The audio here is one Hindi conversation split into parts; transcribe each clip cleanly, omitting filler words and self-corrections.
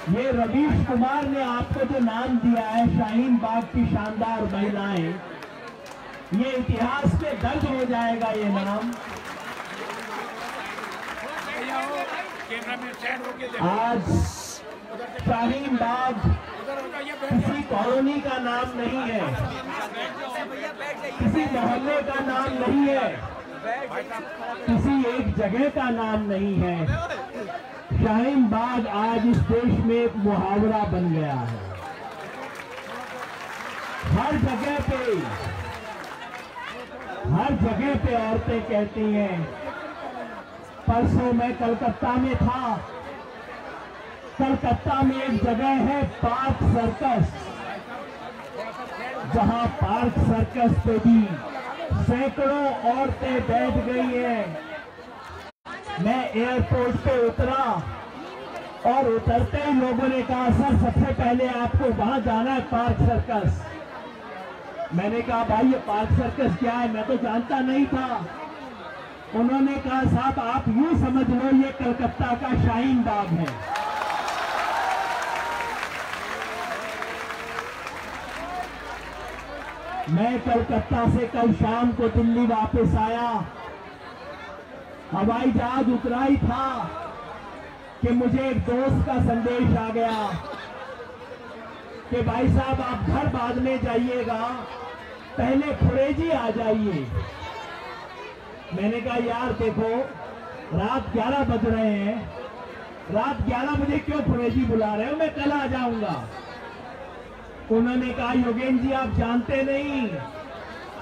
ये रवीश कुमार ने आपको जो नाम दिया है शाहीन बाग की शानदार महिलाएं, ये इतिहास में दर्ज हो जाएगा ये नाम। आज शाहीन बाग किसी कॉलोनी का नाम नहीं है, किसी मोहल्ले का नाम नहीं है, किसी एक जगह का नाम नहीं है। शाहीन बाग आज इस देश में एक मुहावरा बन गया है। हर जगह पे औरतें कहती हैं। परसों मैं कलकत्ता में था। कलकत्ता में एक जगह है पार्क सर्कस, जहां पार्क सर्कस पे भी सैकड़ों औरतें बैठ गई हैं। मैं एयरपोर्ट पे उतरा और उतरते ही लोगों ने कहा सर सबसे पहले आपको वहां जाना है पार्क सर्कस। मैंने कहा भाई ये पार्क सर्कस क्या है, मैं तो जानता नहीं था। उन्होंने कहा साहब आप यूं समझ लो ये कलकत्ता का शाहीन बाग है। मैं कलकत्ता से कल शाम को दिल्ली वापस आया। हवाई जहाज उतरा ही था कि मुझे एक दोस्त का संदेश आ गया कि भाई साहब आप घर बाद में जाइएगा, पहले खुरेजी आ जाइए। मैंने कहा यार देखो रात 11 बज रहे हैं, रात 11 बजे क्यों खुरेजी बुला रहे हो, मैं कल आ जाऊंगा। उन्होंने कहा योगेंद्र जी आप जानते नहीं,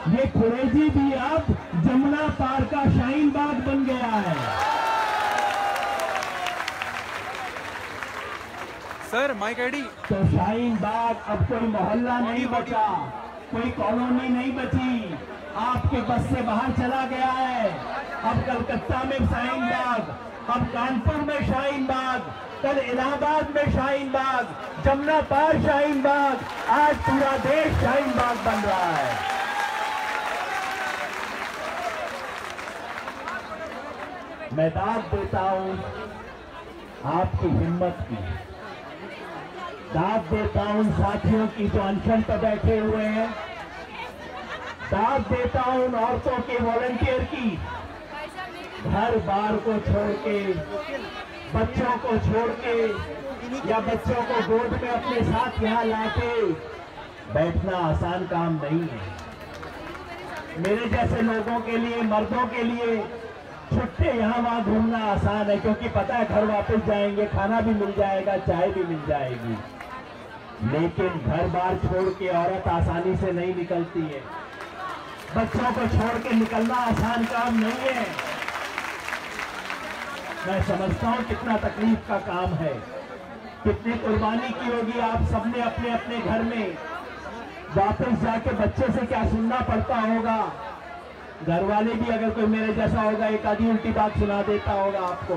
ये खुरेजी भी अब जमुना पार का शाहीन बाग बन गया है। Sir mic ID. तो शाहीन बाग अब कोई मोहल्ला नहीं बचा, कोई कॉलोनी नहीं बची, आपके बस से बाहर चला गया है। अब कलकत्ता में शाहीन बाग, अब कानपुर में शाहीन बाग, कल इलाहाबाद में शाहीन बाग, जमुना पार शाहीन बाग, आज पूरा देश शाहीन बाग बन रहा है। मैं दाद देता हूं आपकी हिम्मत की, दाद देता हूं साथियों की जो अनशन पर बैठे हुए हैं, दाद देता हूं उन औरतों के वॉलंटियर की, घर बार को छोड़ के, बच्चों को छोड़ के या बच्चों को गोद में अपने साथ यहाँ लाके बैठना आसान काम नहीं है। मेरे जैसे लोगों के लिए, मर्दों के लिए छुट्टे यहाँ वहां घूमना आसान है, क्योंकि पता है घर वापस जाएंगे, खाना भी मिल जाएगा, चाय भी मिल जाएगी। लेकिन घर बार छोड़ के औरत आसानी से नहीं निकलती है, बच्चों को छोड़ के निकलना आसान काम नहीं है। मैं समझता हूं कितना तकलीफ का काम है, कितनी कुर्बानी की होगी आप सबने अपने अपने घर में। वापस जाके बच्चे से क्या सुनना पड़ता होगा, घर वाले भी अगर कोई मेरे जैसा होगा एक आधी उल्टी बात सुना देता होगा आपको।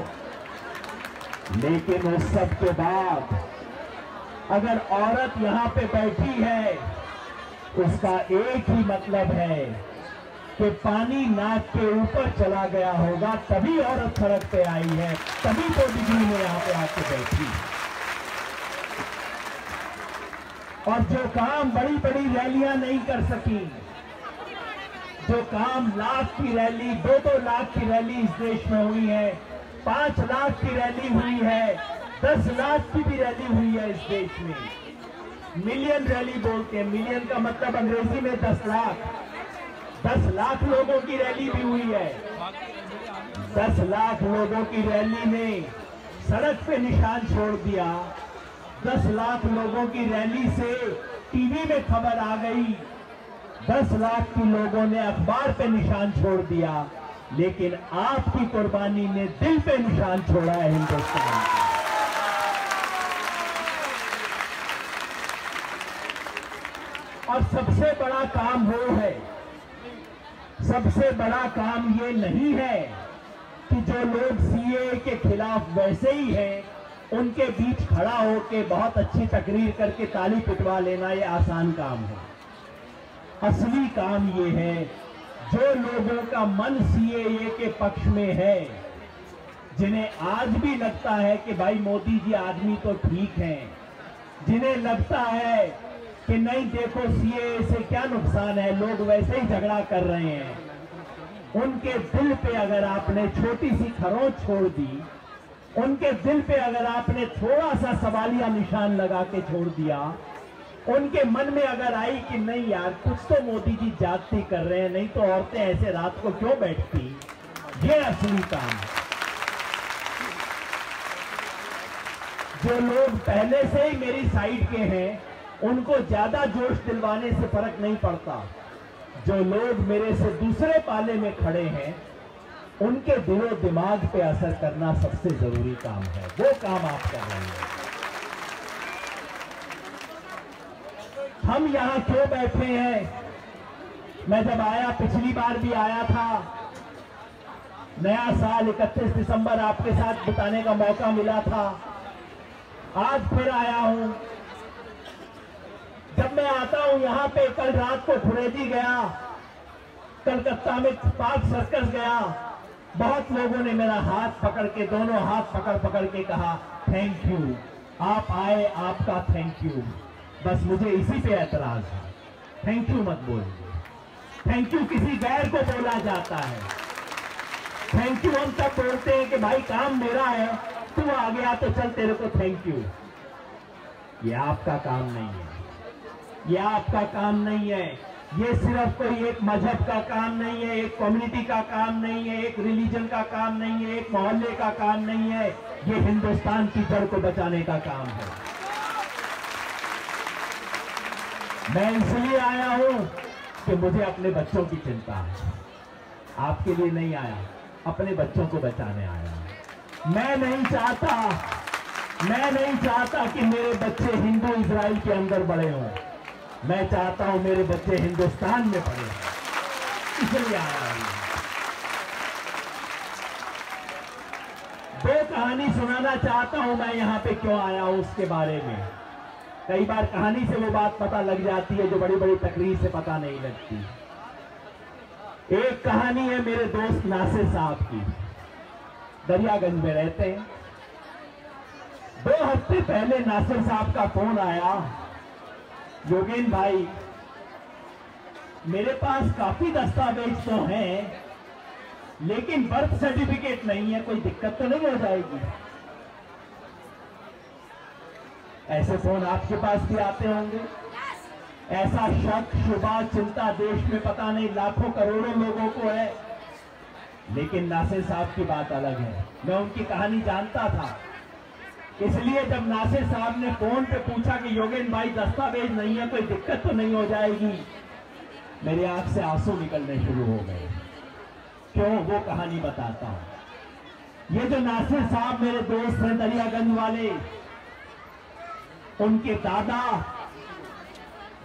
लेकिन उस सब के बाद अगर औरत यहाँ पे बैठी है, उसका एक ही मतलब है कि पानी नाक के ऊपर चला गया होगा, तभी औरत सड़क पे आई है, तभी तो डिग्री में यहाँ पे आके बैठी। और जो काम बड़ी बड़ी रैलियां नहीं कर सकी, जो काम लाख की रैली, 2-2 लाख की रैली इस देश में हुई है, 5 लाख की रैली हुई है, 10 लाख की भी रैली हुई है इस देश में। मिलियन रैली बोलते हैं, मिलियन का मतलब अंग्रेजी में 10 लाख। 10 लाख लोगों की रैली भी हुई है। 10 लाख लोगों की रैली ने सड़क पे निशान छोड़ दिया। 10 लाख लोगों की रैली से टीवी में खबर आ गई, 10 लाख की लोगों ने अखबार पे निशान छोड़ दिया, लेकिन आपकी कुर्बानी ने दिल पे निशान छोड़ा है हिंदुस्तान का। और सबसे बड़ा काम वो है, सबसे बड़ा काम ये नहीं है कि जो लोग सीएए के खिलाफ वैसे ही हैं, उनके बीच खड़ा होकर बहुत अच्छी तकरीर करके ताली पिटवा लेना ये आसान काम है। असली काम ये है जो लोगों का मन सीएए के पक्ष में है, जिन्हें आज भी लगता है कि भाई मोदी जी आदमी तो ठीक हैं, जिन्हें लगता है कि नहीं देखो सीएए से क्या नुकसान है, लोग वैसे ही झगड़ा कर रहे हैं, उनके दिल पे अगर आपने छोटी सी खरोंच छोड़ दी, उनके दिल पे अगर आपने थोड़ा सा सवालिया निशान लगा के छोड़ दिया, उनके मन में अगर आई कि नहीं यार कुछ तो मोदी जी जाति कर रहे हैं, नहीं तो औरतें ऐसे रात को क्यों बैठती, ये असली काम है। जो लोग पहले से ही मेरी साइड के हैं, उनको ज्यादा जोश दिलवाने से फर्क नहीं पड़ता। जो लोग मेरे से दूसरे पाले में खड़े हैं, उनके दिलो दिमाग पे असर करना सबसे जरूरी काम है। वो काम आप कर रहे हैं। हम यहां क्यों बैठे हैं? मैं जब आया, पिछली बार भी आया था, नया साल 31 दिसंबर आपके साथ बिताने का मौका मिला था। आज फिर आया हूं। जब मैं आता हूं यहां पे, कल रात को खुरेजी गया, कलकत्ता में पार्क सर्कस गया, बहुत लोगों ने मेरा हाथ पकड़ के, दोनों हाथ पकड़ पकड़ के कहा थैंक यू, आप आए, आपका थैंक यू। बस मुझे इसी पे ऐतराज है। थैंक यू मत बोलिए। थैंक यू किसी गैर को बोला जाता है। थैंक यू हम तब बोलते हैं कि भाई काम मेरा है, तू आ गया तो चल तेरे को थैंक यू। ये आपका काम नहीं है, ये आपका काम नहीं है। ये सिर्फ कोई एक मजहब का काम नहीं है, एक कम्युनिटी का काम नहीं है, एक रिलीजन का काम नहीं है, एक मोहल्ले का काम नहीं है। ये हिंदुस्तान की जड़ को बचाने का काम है। मैं इसलिए आया हूं कि मुझे अपने बच्चों की चिंता है। आपके लिए नहीं आया, अपने बच्चों को बचाने आया हूं। मैं नहीं चाहता कि मेरे बच्चे हिंदू इजराइल के अंदर बड़े हों। मैं चाहता हूं मेरे बच्चे हिंदुस्तान में पढ़े, इसलिए आया हूं। दो कहानी सुनाना चाहता हूं मैं यहां पे क्यों आया हूं उसके बारे में। कई बार कहानी से वो बात पता लग जाती है जो बड़ी बड़ी तकरीर से पता नहीं लगती। एक कहानी है मेरे दोस्त नासिर साहब की, दरियागंज में रहते हैं। 2 हफ्ते पहले नासिर साहब का फोन आया, योगेन भाई मेरे पास काफी दस्तावेज तो हैं, लेकिन बर्थ सर्टिफिकेट नहीं है, कोई दिक्कत तो नहीं हो जाएगी? ऐसे फोन आपके पास भी आते होंगे। ऐसा शक, शुबा, चिंता देश में पता नहीं लाखों करोड़ों लोगों को है, लेकिन नासिर साहब की बात अलग है। मैं उनकी कहानी जानता था, इसलिए जब नासिर साहब ने फोन पे पूछा कि योगेन भाई दस्तावेज नहीं है, कोई दिक्कत तो नहीं हो जाएगी, मेरी आंख से आंसू निकलने शुरू हो गए। क्यों? वो कहानी बताता हूं। ये जो नासिर साहब मेरे दोस्त हैं दरियागंज वाले, उनके दादा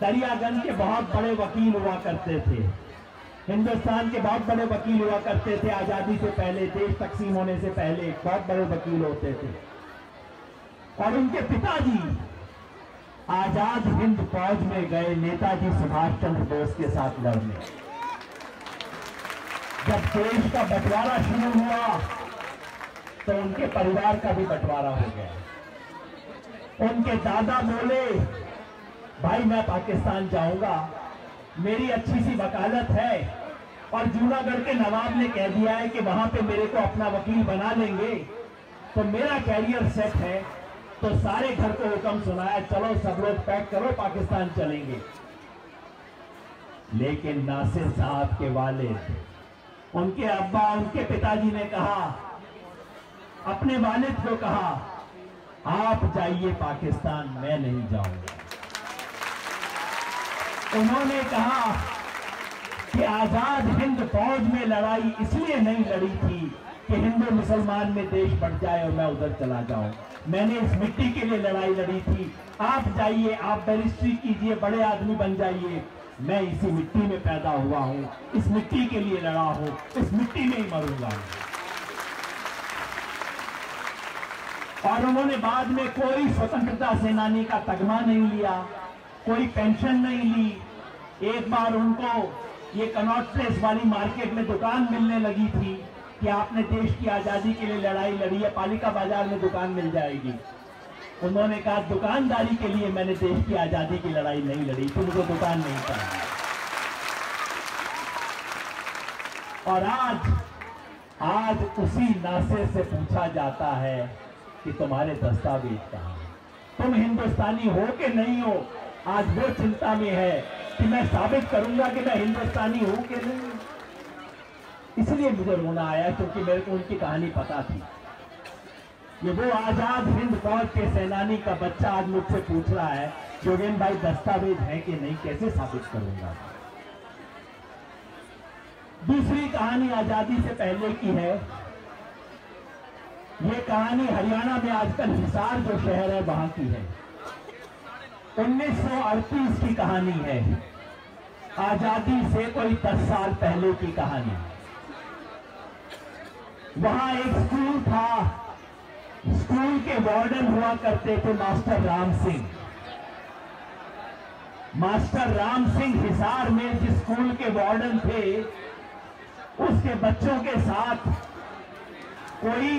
दरियागंज के बहुत बड़े वकील हुआ करते थे। हिंदुस्तान के बहुत बड़े वकील हुआ करते थे। आजादी से पहले, देश तकसीम होने से पहले बहुत बड़े वकील होते थे। और उनके पिताजी आजाद हिंद फौज में गए नेताजी सुभाष चंद्र बोस के साथ लड़ने। जब देश का बंटवारा शुरू हुआ तो उनके परिवार का भी बंटवारा हो गया। उनके दादा बोले भाई मैं पाकिस्तान जाऊंगा, मेरी अच्छी सी वकालत है और जूनागढ़ के नवाब ने कह दिया है कि वहां पे मेरे को अपना वकील बना लेंगे तो मेरा कैरियर सेट है। तो सारे घर को हुक्म सुनाया, चलो सब लोग पैक करो, पाकिस्तान चलेंगे। लेकिन नासिर साहब के वालिद, उनके अब्बा, उनके पिताजी ने कहा, अपने वालिद को कहा, आप जाइए पाकिस्तान, मैं नहीं जाऊंगा। उन्होंने कहा कि आजाद हिंद फौज में लड़ाई इसलिए नहीं लड़ी थी कि हिंदू मुसलमान में देश बढ़ जाए और मैं उधर चला जाऊं। मैंने इस मिट्टी के लिए लड़ाई लड़ी थी। आप जाइए, आप बैरिस्ट्री कीजिए, बड़े आदमी बन जाइए, मैं इसी मिट्टी में पैदा हुआ हूं, इस मिट्टी के लिए लड़ा हूं, इस मिट्टी में ही मरूंगा। और उन्होंने बाद में कोई स्वतंत्रता सेनानी का तगमा नहीं लिया, कोई पेंशन नहीं ली। एक बार उनको ये कनॉट प्लेस वाली मार्केट में दुकान मिलने लगी थी कि आपने देश की आजादी के लिए लड़ाई लड़ी है, पालिका बाजार में दुकान मिल जाएगी। उन्होंने कहा दुकानदारी के लिए मैंने देश की आजादी की लड़ाई नहीं लड़ी, तुमको दुकान नहीं चाहिए। और आज उसी नासे से पूछा जाता है कि तुम्हारे दस्तावेज कहां हैं, तुम हिंदुस्तानी हो कि नहीं हो। आज वो चिंता में है कि मैं साबित करूंगा कि मैं हिंदुस्तानी हूं कि नहीं। इसलिए मुझे रोना आया क्योंकि मेरे को उनकी कहानी पता थी। ये वो आजाद हिंद फौज के सेनानी का बच्चा आज मुझसे पूछ रहा है योगेन भाई दस्तावेज है कि नहीं, कैसे साबित करूंगा। दूसरी कहानी आजादी से पहले की है। ये कहानी हरियाणा में आजकल हिसार जो शहर है वहां की है। 1938 की कहानी है, आजादी से कोई 10 साल पहले की कहानी। वहां एक स्कूल था, स्कूल के वार्डन हुआ करते थे मास्टर राम सिंह। मास्टर राम सिंह हिसार में जिस स्कूल के वार्डन थे, उसके बच्चों के साथ कोई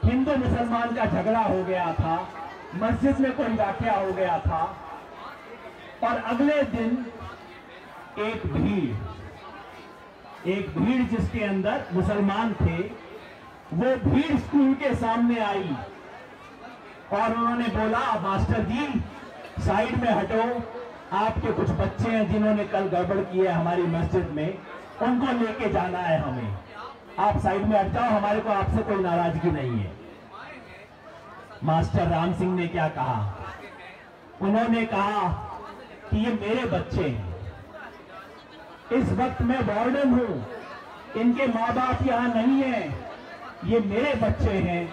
हिंदू मुसलमान का झगड़ा हो गया था, मस्जिद में कोई वाकया हो गया था। और अगले दिन एक भीड़ जिसके अंदर मुसलमान थे, वो भीड़ स्कूल के सामने आई और उन्होंने बोला मास्टर जी साइड में हटो, आपके कुछ बच्चे हैं जिन्होंने कल गड़बड़ की है हमारी मस्जिद में, उनको लेके जाना है हमें, आप साइड में हट जाओ, हमारे को आपसे कोई नाराजगी नहीं है। मास्टर राम सिंह ने क्या कहा, उन्होंने कहा कि ये मेरे बच्चे हैं, इस वक्त मैं वार्डन हूं, इनके माँ बाप यहां नहीं है, ये मेरे बच्चे हैं,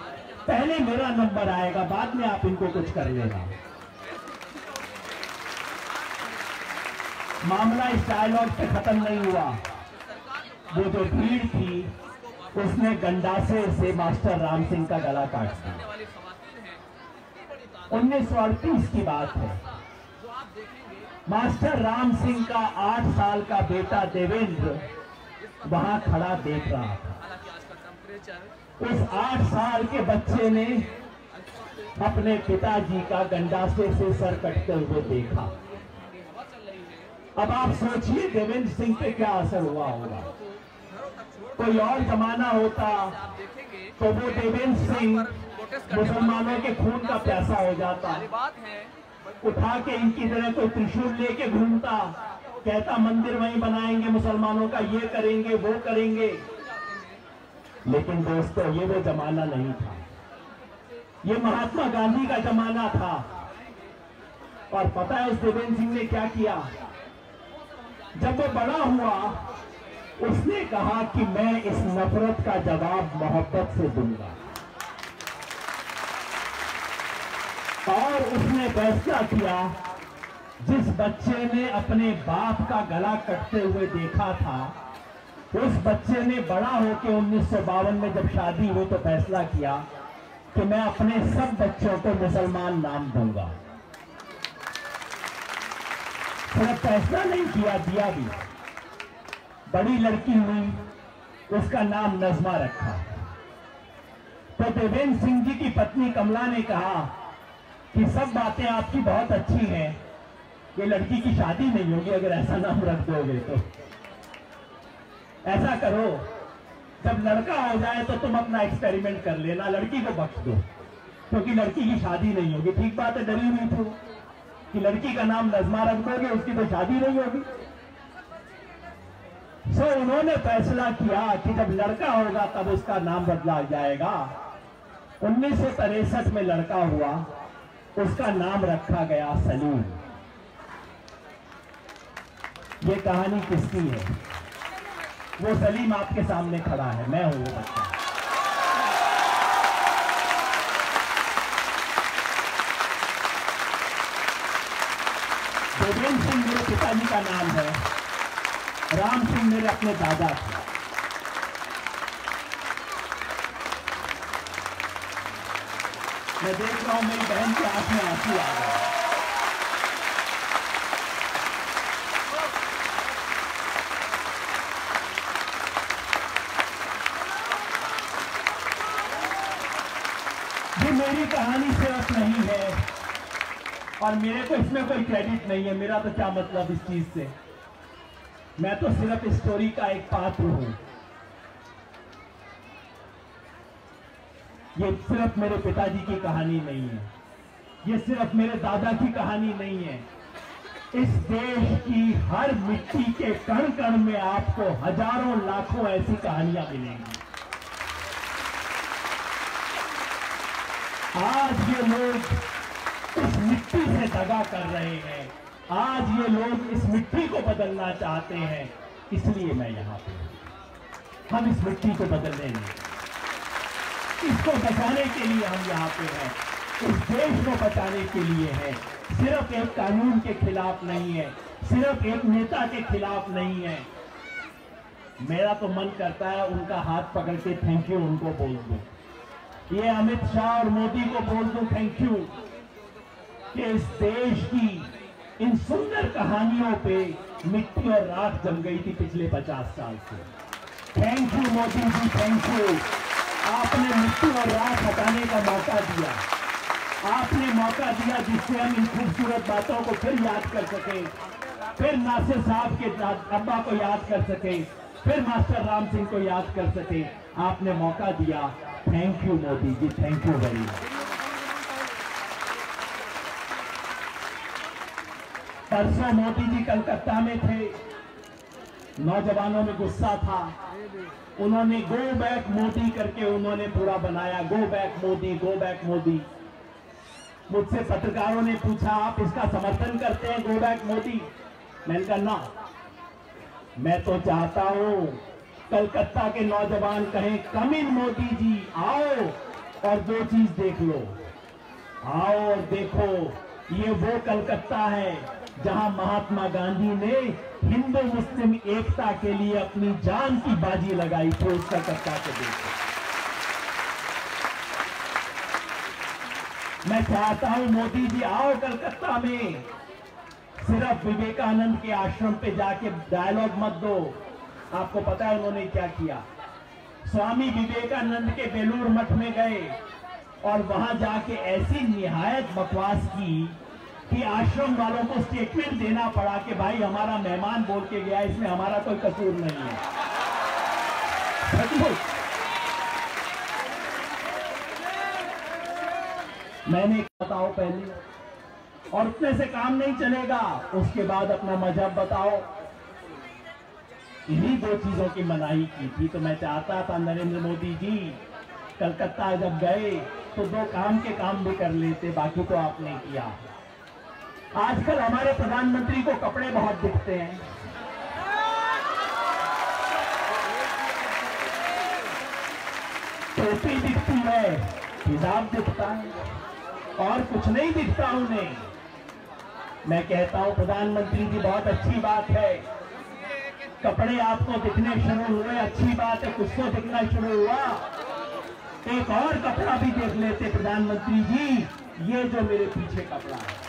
पहले मेरा नंबर आएगा, बाद में आप इनको कुछ कर लेना। मामला इस डायलॉग से खत्म नहीं हुआ। वो जो भीड़ थी उसने गंडासे से मास्टर राम सिंह का गला काट दिया। 1938 की बात है। मास्टर राम सिंह का 8 साल का बेटा देवेंद्र वहां खड़ा देख रहा था। उस 8 साल के बच्चे ने अपने पिताजी का गंडासे से सर कटते हुए देखा। अब आप सोचिए देवेंद्र सिंह पे क्या असर हुआ होगा। कोई और जमाना होता तो वो देवेंद्र सिंह मुसलमानों के खून का प्यासा हो जाता, उठा के इनकी तरह कोई त्रिशूल लेके घूमता, कहता मंदिर वहीं बनाएंगे मुसलमानों का, ये करेंगे वो करेंगे। लेकिन दोस्तों ये वो जमाना नहीं था, ये महात्मा गांधी का जमाना था। और पता है इस देवेंद्र सिंह ने क्या किया, जब वो बड़ा हुआ उसने कहा कि मैं इस नफरत का जवाब मोहब्बत से दूंगा। और उसने फैसला किया, जिस बच्चे ने अपने बाप का गला कटते हुए देखा था, उस बच्चे ने बड़ा होकर 1952 में जब शादी हुई तो फैसला किया कि मैं अपने सब बच्चों को मुसलमान नाम दूंगा। सिर्फ फैसला नहीं किया, दिया भी। बड़ी लड़की हुई, उसका नाम नज़मा रखा। तो देवेंद्र सिंह जी की पत्नी कमला ने कहा कि सब बातें आपकी बहुत अच्छी हैं, ये लड़की की शादी नहीं होगी अगर ऐसा नाम रख दोगे तो। ऐसा करो, जब लड़का हो जाए तो तुम अपना एक्सपेरिमेंट कर लेना, लड़की को बख्श दो, क्योंकि लड़की की शादी नहीं होगी। ठीक बात है, डरी हुई थी कि लड़की का नाम नज़मा रख दोगे, उसकी तो शादी नहीं होगी। सो उन्होंने फैसला किया कि जब लड़का होगा तब उसका नाम बदला जाएगा। 1963 में लड़का हुआ, उसका नाम रखा गया सलीम। ये कहानी किसकी है? वो सलीम आपके सामने खड़ा है, मैं हूं वो बच्चा। देवेंद्र सिंह मेरे पिताजी का नाम है, राम सिंह मेरे अपने दादा थे। मैं देख रहा हूं मेरी बहन के आंख में आंसू आ गए। ये मेरी कहानी सिर्फ नहीं है और मेरे को इसमें कोई क्रेडिट नहीं है। मेरा तो क्या मतलब इस चीज से, मैं तो सिर्फ इस स्टोरी का एक पात्र हूं। ये सिर्फ मेरे पिताजी की कहानी नहीं है, ये सिर्फ मेरे दादा की कहानी नहीं है। इस देश की हर मिट्टी के कण कण में आपको हजारों लाखों ऐसी कहानियां मिलेंगी। आज ये लोग इस मिट्टी से दगा कर रहे हैं, आज ये लोग इस मिट्टी को बदलना चाहते हैं, इसलिए मैं यहां पे हूं। हम इस मिट्टी को बदलेंगे, इसको बचाने के लिए हम यहाँ पे हैं, इस देश को बचाने के लिए है। सिर्फ एक कानून के खिलाफ नहीं है, सिर्फ एक नेता के खिलाफ नहीं है। मेरा तो मन करता है उनका हाथ पकड़ के थैंक यू उनको बोल दूं, ये अमित शाह और मोदी को बोल दूं थैंक यू कि इस देश की इन सुंदर कहानियों पे मिट्टी और राख जम गई थी पिछले 50 साल से। Thank you Modi ji, thank you. आपने मिट्टी और राख हटाने का मौका दिया, आपने मौका दिया जिससे हम इन खूबसूरत बातों को फिर याद कर सके, फिर नासिर साहब के अब्बा को याद कर सके, फिर मास्टर राम सिंह को याद कर सके। आपने मौका दिया, thank you Modi ji, thank you very much. परसों मोदी जी कलकत्ता में थे, नौजवानों में गुस्सा था, उन्होंने गो बैक मोदी करके उन्होंने पूरा बनाया, go back Modi, go back Modi. मुझसे पत्रकारों ने पूछा आप इसका समर्थन करते हैं गो बैक मोदी? मैंने कहा ना, मैं तो चाहता हूं कलकत्ता के नौजवान कहें कम इन मोदी जी, आओ और दो चीज देख लो, आओ और देखो ये वो कलकत्ता है जहां महात्मा गांधी ने हिंदू मुस्लिम एकता के लिए अपनी जान की बाजी लगाई थी। उस कलकत्ता को देखो। मैं चाहता हूं मोदी जी आओ कलकत्ता में, सिर्फ विवेकानंद के आश्रम पे जाके डायलॉग मत दो। आपको पता है उन्होंने क्या किया? स्वामी विवेकानंद के बेलूर मठ में गए और वहां जाके ऐसी निहायत बकवास की कि आश्रम वालों को स्टेटमेंट देना पड़ा कि भाई हमारा मेहमान बोल के गया, इसमें हमारा कोई कसूर नहीं है। मैंने बताओ पहले, और उतने से काम नहीं चलेगा, उसके बाद अपना मजहब बताओ। इन्हीं दो चीजों की मनाही की थी। तो मैं चाहता था नरेंद्र मोदी जी कलकत्ता जब गए तो दो काम के काम भी कर लेते, बाकी तो आपने किया। आजकल हमारे प्रधानमंत्री को कपड़े बहुत दिखते हैं, टोपी दिखती है, हिजाब दिखता है, और कुछ नहीं दिखता उन्हें। मैं कहता हूं प्रधानमंत्री जी बहुत अच्छी बात है, कपड़े आपको दिखने शुरू हुए, अच्छी बात है, कुछ तो दिखना शुरू हुआ। एक और कपड़ा भी देख लेते प्रधानमंत्री जी, ये जो मेरे पीछे कपड़ा है।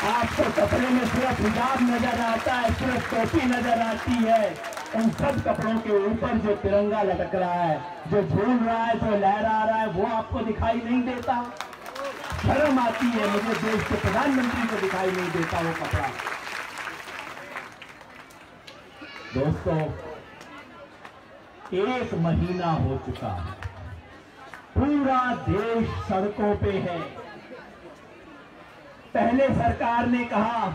आपको कपड़े में सिर्फ हिजाब नजर आता है, सिर्फ टोपी नजर आती है, उन सब कपड़ों के ऊपर जो तिरंगा लटक रहा है, जो झूल रहा है, जो लहरा रहा है, वो आपको दिखाई नहीं देता। शर्म आती है मुझे, देश के प्रधानमंत्री को दिखाई नहीं देता वो कपड़ा। दोस्तों, 1 महीना हो चुका है, पूरा देश सड़कों पे है। पहले सरकार ने कहा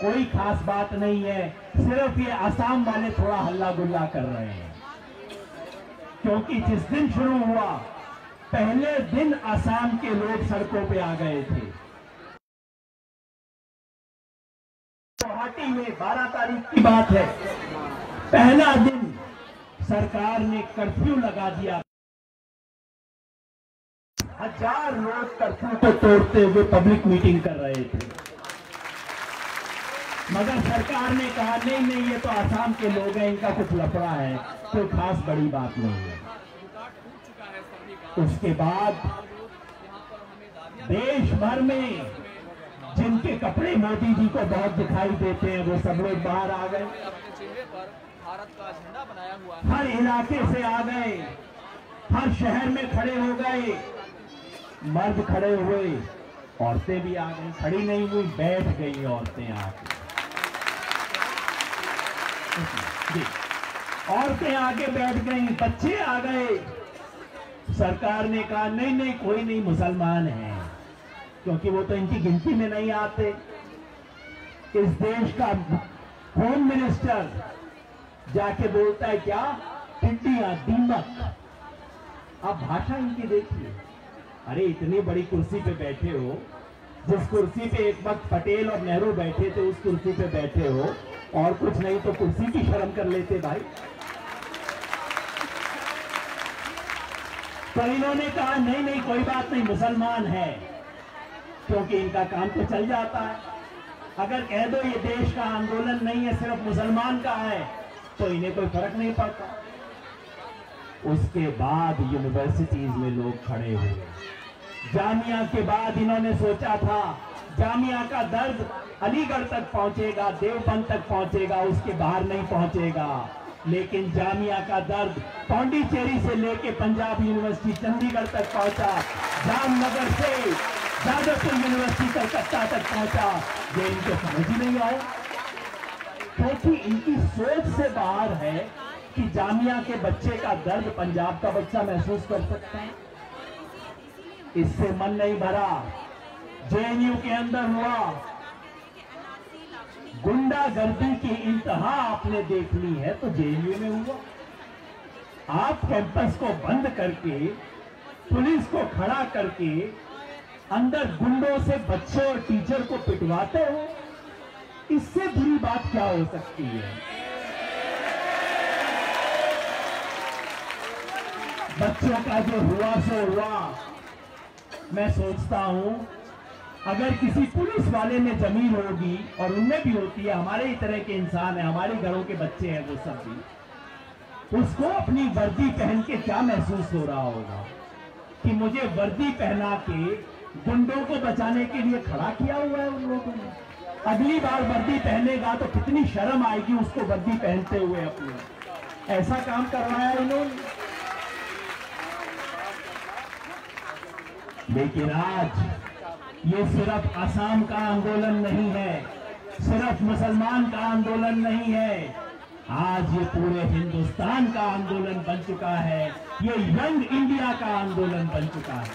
कोई खास बात नहीं है, सिर्फ ये असम वाले थोड़ा हल्ला गुल्ला कर रहे हैं, क्योंकि जिस दिन शुरू हुआ पहले दिन असम के लोग सड़कों पे आ गए थे। गुवाहाटी में 12 तारीख की बात है, पहला दिन सरकार ने कर्फ्यू लगा दिया। 1000 लोग कर्फ्यू को तोड़ते हुए पब्लिक मीटिंग कर रहे थे, मगर सरकार ने कहा नहीं नहीं, ये तो आसाम के लोग हैं, इनका कुछ लफड़ा है, कोई खास बड़ी बात नहीं है। उसके बाद देश भर में जिनके कपड़े मोदी जी को बहुत दिखाई देते हैं वो सब लोग बाहर आ गए, भारत का झंडा बनाया हुआ, हर इलाके से आ गए, हर शहर में खड़े हो गए, मर्द खड़े हुए, औरतें भी आ गई, खड़ी नहीं हुई, बैठ गई औरतें आके। औरतें आके बैठ गई, बच्चे आ गए। सरकार ने कहा नहीं नहीं कोई नहीं, मुसलमान हैं, क्योंकि वो तो इनकी गिनती में नहीं आते। इस देश का होम मिनिस्टर जाके बोलता है क्या, टिड्डियां, दीमक। आप भाषा इनकी देखिए। अरे इतनी बड़ी कुर्सी पे बैठे हो, जिस कुर्सी पे एक वक्त पटेल और नेहरू बैठे थे उस कुर्सी पे बैठे हो, और कुछ नहीं तो कुर्सी की शर्म कर लेते भाई। तो इन्होंने कहा नहीं नहीं कोई बात नहीं, मुसलमान है, क्योंकि इनका काम तो चल जाता है। अगर कह दो ये देश का आंदोलन नहीं है, सिर्फ मुसलमान का है, तो इन्हें कोई फर्क नहीं पड़ता। उसके बाद यूनिवर्सिटीज में लोग खड़े हुए। जामिया के बाद इन्होंने सोचा था जामिया का दर्द अलीगढ़ तक पहुंचेगा, देवबंद तक पहुंचेगा, उसके बाहर नहीं पहुंचेगा। लेकिन जामिया का दर्द पौंडीचेरी से लेके पंजाब यूनिवर्सिटी चंडीगढ़ तक पहुंचा, जामनगर से जादवपुर यूनिवर्सिटी कलकत्ता तक पहुंचा। ये इनको समझ ही नहीं आया, क्योंकि इनकी सोच से बाहर है कि जामिया के बच्चे का दर्द पंजाब का बच्चा महसूस कर सकता है। इससे मन नहीं भरा। जेएनयू के अंदर हुआ गुंडागर्दी की इंतहा आपने देखनी है तो जेएनयू में हुआ। आप कैंपस को बंद करके, पुलिस को खड़ा करके, अंदर गुंडों से बच्चों और टीचर को पिटवाते हो, इससे बुरी बात क्या हो सकती है। बच्चों का जो हुआ सो हुआ। मैं सोचता हूं अगर किसी पुलिस वाले में जमीन होगी, और उनमें भी होती है, हमारे ही तरह के इंसान है, हमारे घरों के बच्चे हैं वो सब भी, उसको अपनी वर्दी पहन के क्या महसूस हो रहा होगा कि मुझे वर्दी पहना के गुंडों को बचाने के लिए खड़ा किया हुआ है उन लोगों ने। अगली बार वर्दी पहनेगा तो कितनी शर्म आएगी उसको वर्दी पहनते हुए अपनी। ऐसा काम करवाया इन्होंने। लेकिन आज ये सिर्फ असम का आंदोलन नहीं है, सिर्फ मुसलमान का आंदोलन नहीं है, आज ये पूरे हिंदुस्तान का आंदोलन बन चुका है। ये यंग इंडिया का आंदोलन बन चुका है।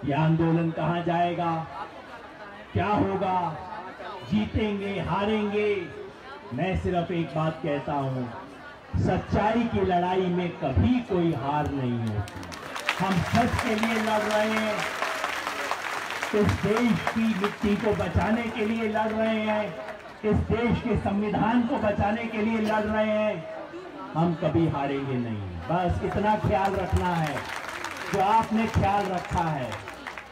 यह आंदोलन कहां जाएगा, क्या होगा, जीतेंगे हारेंगे, मैं सिर्फ एक बात कहता हूं, सच्चाई की लड़ाई में कभी कोई हार नहीं होती। हम सच के लिए लड़ रहे हैं, इस देश की मिट्टी को बचाने के लिए लड़ रहे हैं, इस देश के संविधान को बचाने के लिए लड़ रहे हैं। हम कभी हारेंगे नहीं, बस इतना ख्याल रखना है जो आपने ख्याल रखा है।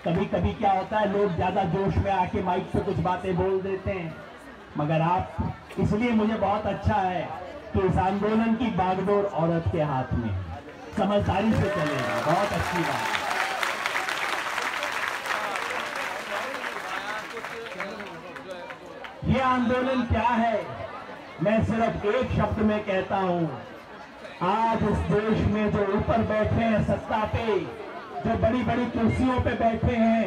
कभी कभी क्या होता है, लोग ज्यादा जोश में आके माइक पे कुछ बातें बोल देते हैं, मगर आप, इसलिए मुझे बहुत अच्छा है कि इस आंदोलन की बागडोर औरत के हाथ में है, समझदारी से चलेगा, बहुत अच्छी बात है। ये आंदोलन क्या है, मैं सिर्फ एक शब्द में कहता हूं, आज इस देश में जो ऊपर बैठे हैं सत्ता पे, जो बड़ी बड़ी कुर्सियों पे बैठे हैं,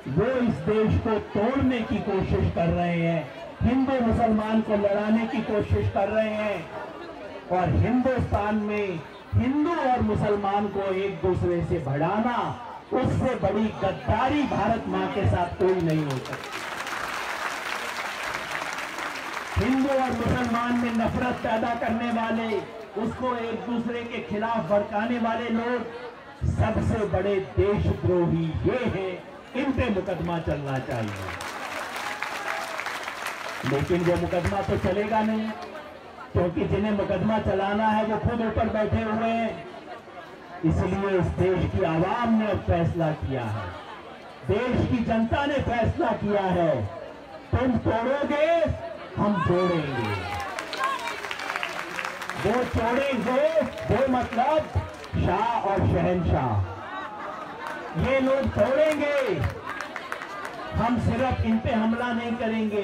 वो इस देश को तोड़ने की कोशिश कर रहे हैं, हिंदू मुसलमान को लड़ाने की कोशिश कर रहे हैं, और हिंदुस्तान में हिंदू और मुसलमान को एक दूसरे से भिड़ाना, उससे बड़ी गद्दारी भारत मां के साथ कोई नहीं हो सकती। हिंदू और मुसलमान में नफरत पैदा करने वाले, उसको एक दूसरे के खिलाफ भड़काने वाले लोग सबसे बड़े देशद्रोही ये हैं, इन पे मुकदमा चलना चाहिए। लेकिन वो मुकदमा तो चलेगा नहीं, क्योंकि जिन्हें मुकदमा चलाना है वो खुद ऊपर बैठे हुए हैं। इसलिए इस देश की आवाम ने अब फैसला किया है, देश की जनता ने फैसला किया है, तुम तोड़ोगे हम जोड़ेंगे। वो तोड़ेंगे, वो मतलब शाह और शहनशाह, ये लोग तोड़ेंगे, हम सिर्फ इन पे हमला नहीं करेंगे।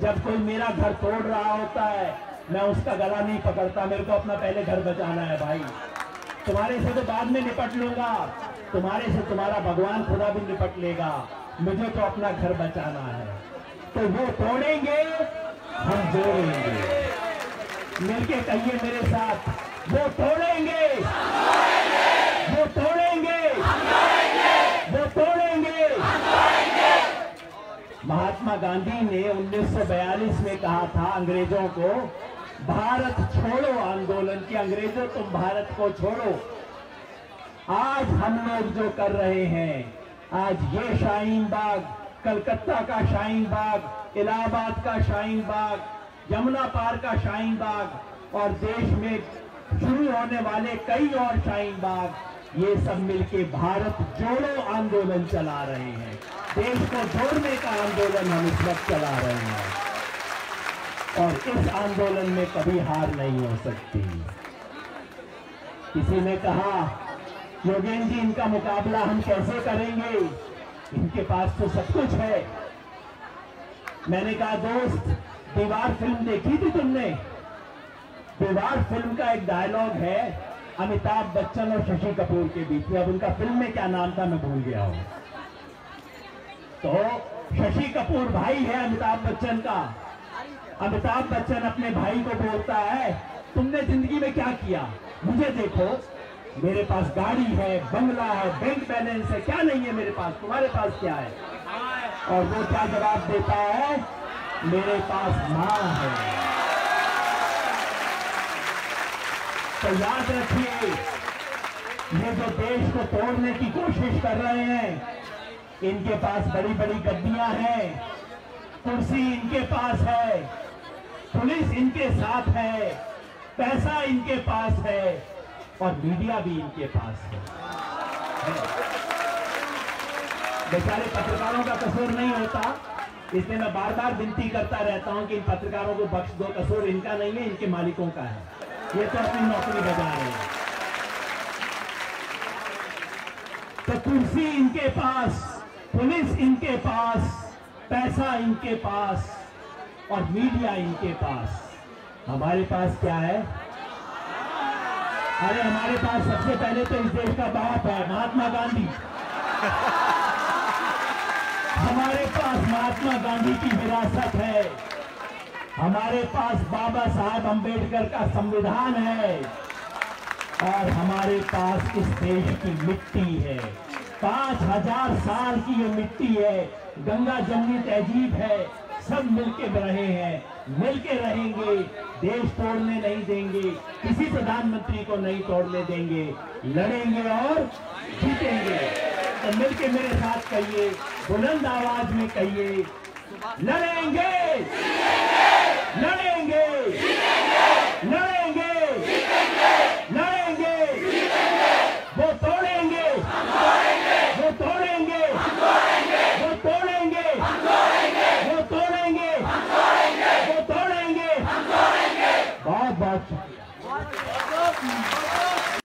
जब कोई मेरा घर तोड़ रहा होता है मैं उसका गला नहीं पकड़ता, मेरे को अपना पहले घर बचाना है भाई। तुम्हारे से तो बाद में निपट लूंगा, तुम्हारे से तुम्हारा भगवान खुदा भी निपट लेगा, मुझे तो अपना घर बचाना है। तो वो तोड़ेंगे हम जोड़ेंगे, मिलके कहिए मेरे साथ, वो तोड़ेंगे वो तोड़ेंगे वो तोड़ेंगे। महात्मा गांधी ने 1942 में कहा था अंग्रेजों को, भारत छोड़ो आंदोलन की, अंग्रेजों तुम भारत को छोड़ो। आज हम लोग जो कर रहे हैं, आज ये शाहीन बाग, कलकत्ता का शाहीन बाग, इलाहाबाद का शाहीन बाग, यमुना पार का शाहीन बाग और देश में शुरू होने वाले कई और शाहीन बाग, ये सब मिलके भारत जोड़ो आंदोलन चला रहे हैं। देश को जोड़ने का आंदोलन हम इस वक्त चला रहे हैं और इस आंदोलन में कभी हार नहीं हो सकती। किसी ने कहा, योगेंद्र जी इनका मुकाबला हम कैसे करेंगे, इनके पास तो सब कुछ है। मैंने कहा, दोस्त दीवार फिल्म देखी थी तुमने? दीवार फिल्म का एक डायलॉग है अमिताभ बच्चन और शशि कपूर के बीच में, अब उनका फिल्म में क्या नाम था मैं भूल गया हूं। तो शशि कपूर भाई है अमिताभ बच्चन का। अमिताभ बच्चन अपने भाई को बोलता है, तुमने जिंदगी में क्या किया, मुझे देखो, मेरे पास गाड़ी है, बंगला है, बैंक बैलेंस है, क्या नहीं है मेरे पास, तुम्हारे पास क्या है? और वो क्या जवाब देता है, मेरे पास मां है। तो याद रखिए, ये जो देश को तोड़ने की कोशिश कर रहे हैं, इनके पास बड़ी बड़ी गड्डियां हैं, कुर्सी इनके पास है, पुलिस इनके साथ है, पैसा इनके पास है और मीडिया भी इनके पास है। बेचारे पत्रकारों का कसूर नहीं होता, इसलिए मैं बार बार विनती करता रहता हूं कि इन पत्रकारों को बख्श दो, कसूर इनका नहीं है, इनके मालिकों का है, ये तो अपनी नौकरी बजा रहे हैं। तो कुर्सी इनके पास, पुलिस इनके पास, पैसा इनके पास और मीडिया इनके पास। हमारे पास क्या है? अरे हमारे पास सबसे पहले तो इस देश का बाप है, महात्मा गांधी। हमारे पास महात्मा गांधी की विरासत है, हमारे पास बाबा साहब अंबेडकर का संविधान है और हमारे पास इस देश की मिट्टी है। 5000 साल की ये मिट्टी है, गंगा जमनी तहजीब है, सब मिलके रहे हैं, मिलके रहेंगे, देश तोड़ने नहीं देंगे, किसी प्रधानमंत्री को नहीं तोड़ने देंगे, लड़ेंगे और जीतेंगे। तो मिलके मेरे साथ कहिए, बुलंद आवाज में कहिए, लड़ेंगे लड़ेंगे